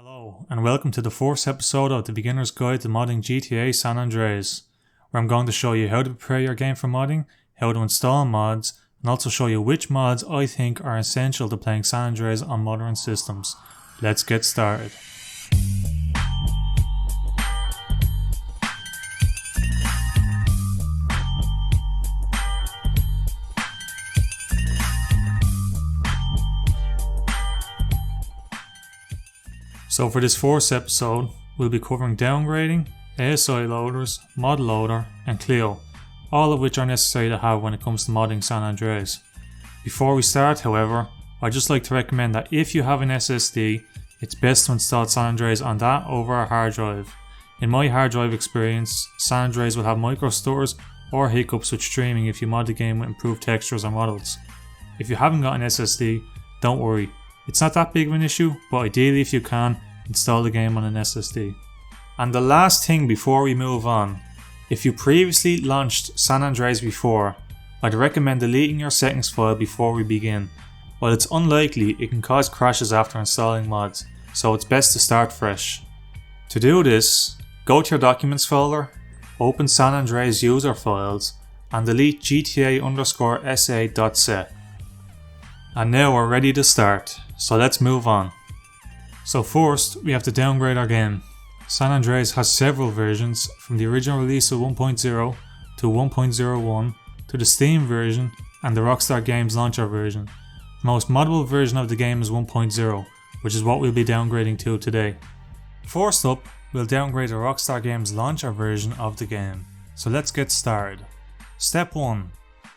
Hello and welcome to the fourth episode of the Beginner's Guide to Modding GTA San Andreas, where I'm going to show you how to prepare your game for modding, how to install mods, and also show you which mods I think are essential to playing San Andreas on modern systems. Let's get started. So for this fourth episode, we'll be covering downgrading, ASI loaders, Modloader, and CLEO, all of which are necessary to have when it comes to modding San Andreas. Before we start, however, I'd just like to recommend that if you have an SSD, it's best to install San Andreas on that over a hard drive. In my hard drive experience, San Andreas will have micro stores or hiccups with streaming if you mod the game with improved textures or models. If you haven't got an SSD, don't worry. It's not that big of an issue, but ideally if you can, install the game on an SSD. And the last thing before we move on, if you previously launched San Andreas before, I'd recommend deleting your settings file before we begin. While it's unlikely, it can cause crashes after installing mods, so it's best to start fresh. To do this, go to your documents folder, open San Andreas user files, and delete GTA_SA.set. And now we're ready to start, so let's move on. So first, we have to downgrade our game. San Andreas has several versions, from the original release of 1.0 to 1.01 to the Steam version and the Rockstar Games launcher version. The most moddable version of the game is 1.0, which is what we'll be downgrading to today. First up, we'll downgrade the Rockstar Games launcher version of the game. So let's get started. Step 1.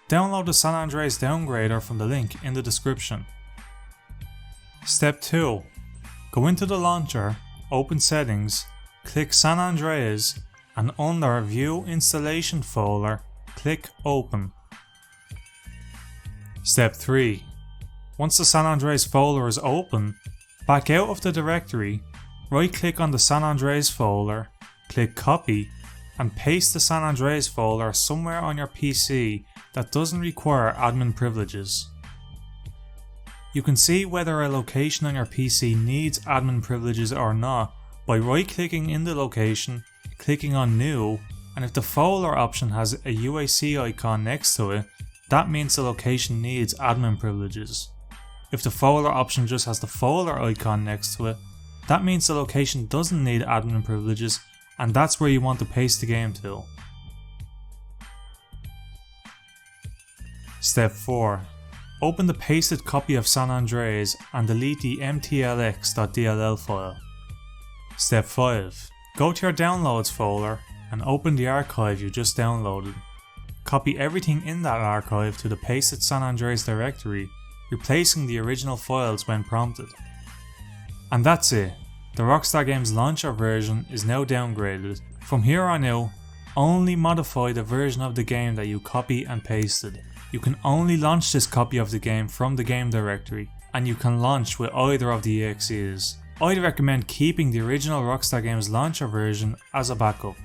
Download the San Andreas downgrader from the link in the description. Step 2. Go into the launcher, open settings, click San Andreas, and under View Installation folder, click Open. Step 3. Once the San Andreas folder is open, back out of the directory, right click on the San Andreas folder, click Copy, and paste the San Andreas folder somewhere on your PC that doesn't require admin privileges. You can see whether a location on your PC needs admin privileges or not by right clicking in the location, clicking on New, and if the folder option has a UAC icon next to it, that means the location needs admin privileges. If the folder option just has the folder icon next to it, that means the location doesn't need admin privileges, and that's where you want to paste the game to. Step 4. Open the pasted copy of San Andreas and delete the mtlx.dll file. Step 5. Go to your downloads folder and open the archive you just downloaded. Copy everything in that archive to the pasted San Andreas directory, replacing the original files when prompted. And that's it. The Rockstar Games launcher version is now downgraded. From here on out, only modify the version of the game that you copy and pasted. You can only launch this copy of the game from the game directory, and you can launch with either of the EXEs. I'd recommend keeping the original Rockstar Games launcher version as a backup.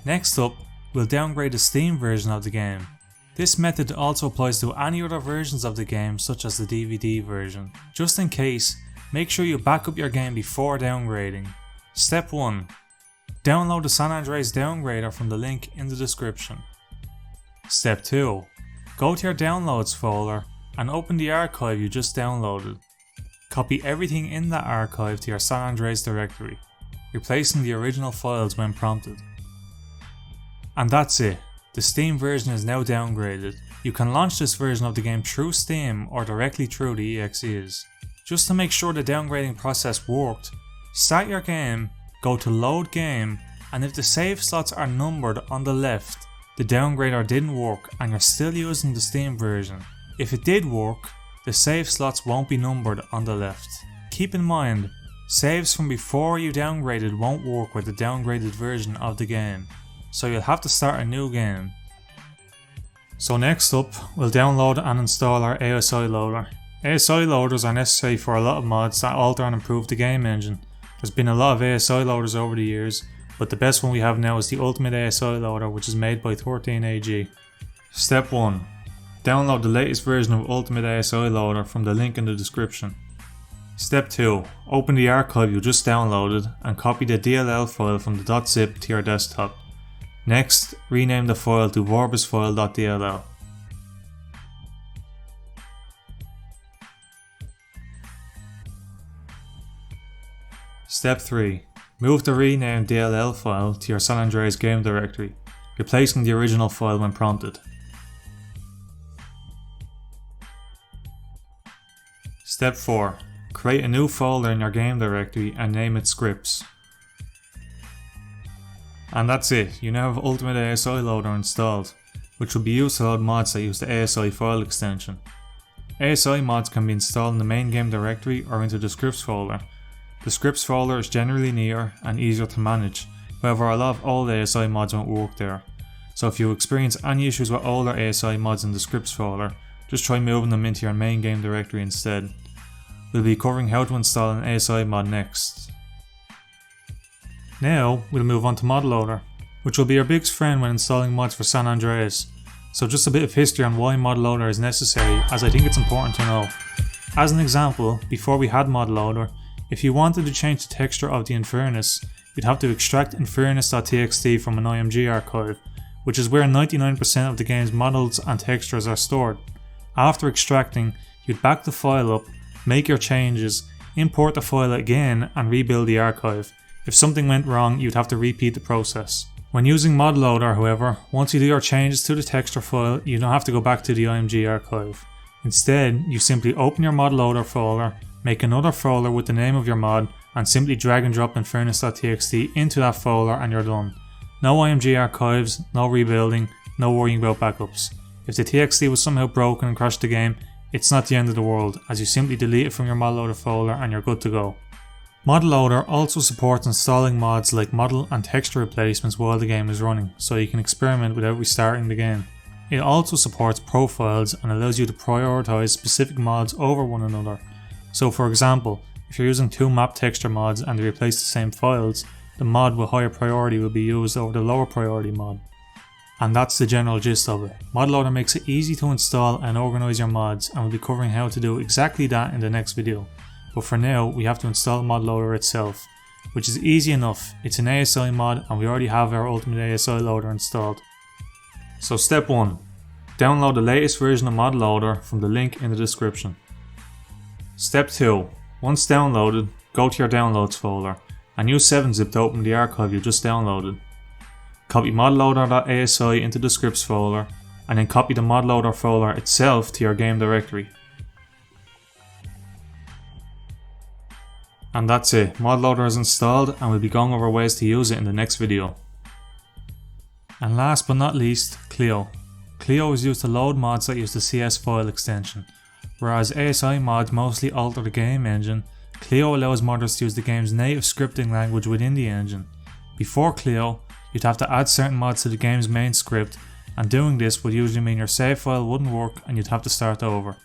Next up, we'll downgrade the Steam version of the game. This method also applies to any other versions of the game, such as the DVD version. Just in case, make sure you back up your game before downgrading. Step 1. Download the San Andreas downgrader from the link in the description. Step 2. Go to your downloads folder and open the archive you just downloaded. Copy everything in that archive to your San Andreas directory, replacing the original files when prompted. And that's it. The Steam version is now downgraded. You can launch this version of the game through Steam or directly through the EXEs. Just to make sure the downgrading process worked, start your game, go to Load Game, and if the save slots are numbered on the left, the downgrader didn't work and you're still using the Steam version. If it did work, the save slots won't be numbered on the left. Keep in mind, saves from before you downgraded won't work with the downgraded version of the game, so you'll have to start a new game. So next up, we'll download and install our ASI Loader. ASI loaders are necessary for a lot of mods that alter and improve the game engine. There's been a lot of ASI loaders over the years, but the best one we have now is the Ultimate ASI Loader, which is made by 13AG. Step 1. Download the latest version of Ultimate ASI Loader from the link in the description. Step 2. Open the archive you just downloaded and copy the DLL file from the .zip to your desktop. Next, rename the file to vorbisfile.dll. Step 3. Move the renamed DLL file to your San Andreas game directory, replacing the original file when prompted. Step 4. Create a new folder in your game directory and name it scripts. And that's it, you now have Ultimate ASI Loader installed, which will be used to load mods that use the ASI file extension. ASI mods can be installed in the main game directory or into the scripts folder. The scripts folder is generally neater and easier to manage, however a lot of old ASI mods won't work there. So if you experience any issues with older ASI mods in the scripts folder, just try moving them into your main game directory instead. We'll be covering how to install an ASI mod next. Now we'll move on to Modloader, which will be your biggest friend when installing mods for San Andreas. So just a bit of history on why Modloader is necessary, as I think it's important to know. As an example, before we had Modloader, if you wanted to change the texture of the Infernus, you'd have to extract infernus.txt from an IMG archive, which is where 99% of the game's models and textures are stored. After extracting, you'd back the file up, make your changes, import the file again and rebuild the archive. If something went wrong, you'd have to repeat the process. When using Modloader, however, once you do your changes to the texture file, you don't have to go back to the IMG archive. Instead, you simply open your Modloader folder, make another folder with the name of your mod, and simply drag and drop infernus.txt into that folder and you're done. No IMG archives, no rebuilding, no worrying about backups. If the TXT was somehow broken and crashed the game, it's not the end of the world, as you simply delete it from your Modloader folder and you're good to go. Modloader also supports installing mods like model and texture replacements while the game is running, so you can experiment without restarting the game. It also supports profiles and allows you to prioritize specific mods over one another. So for example, if you're using two map texture mods and they replace the same files, the mod with higher priority will be used over the lower priority mod. And that's the general gist of it. Modloader makes it easy to install and organise your mods, and we'll be covering how to do exactly that in the next video. But for now, we have to install Modloader itself, which is easy enough. It's an ASI mod and we already have our Ultimate ASI Loader installed. So step 1. Download the latest version of Modloader from the link in the description. Step 2. Once downloaded, go to your downloads folder and use 7-zip to open the archive you just downloaded. Copy modloader.asi into the scripts folder and then copy the Modloader folder itself to your game directory. And that's it, Modloader is installed and we'll be going over ways to use it in the next video. And last but not least, CLEO. CLEO is used to load mods that use the CS file extension. Whereas ASI mods mostly alter the game engine, CLEO allows modders to use the game's native scripting language within the engine. Before CLEO, you'd have to add certain mods to the game's main script, and doing this would usually mean your save file wouldn't work and you'd have to start over.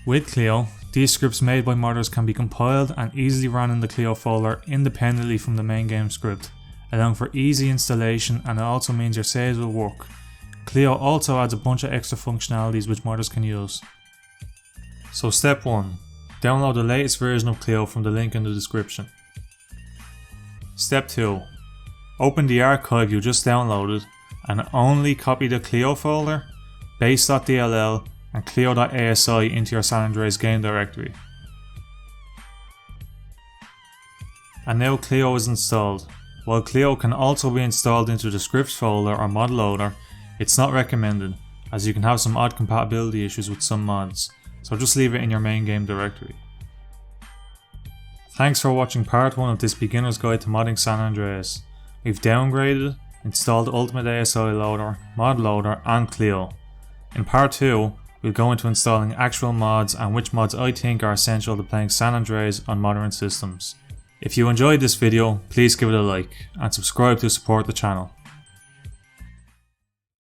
With CLEO, these scripts made by modders can be compiled and easily run in the CLEO folder independently from the main game script, allowing for easy installation, and it also means your saves will work. CLEO also adds a bunch of extra functionalities which modders can use. So step 1. Download the latest version of CLEO from the link in the description. Step 2. Open the archive you just downloaded and only copy the CLEO folder, base.dll and CLEO.asi into your San Andreas game directory. And now CLEO is installed. While CLEO can also be installed into the scripts folder or Modloader, it's not recommended, as you can have some odd compatibility issues with some mods, so just leave it in your main game directory. Thanks for watching part 1 of this beginner's guide to modding San Andreas. We've downgraded, installed Ultimate ASI Loader, Modloader and CLEO. In part 2, we'll go into installing actual mods and which mods I think are essential to playing San Andreas on modern systems. If you enjoyed this video, please give it a like and subscribe to support the channel.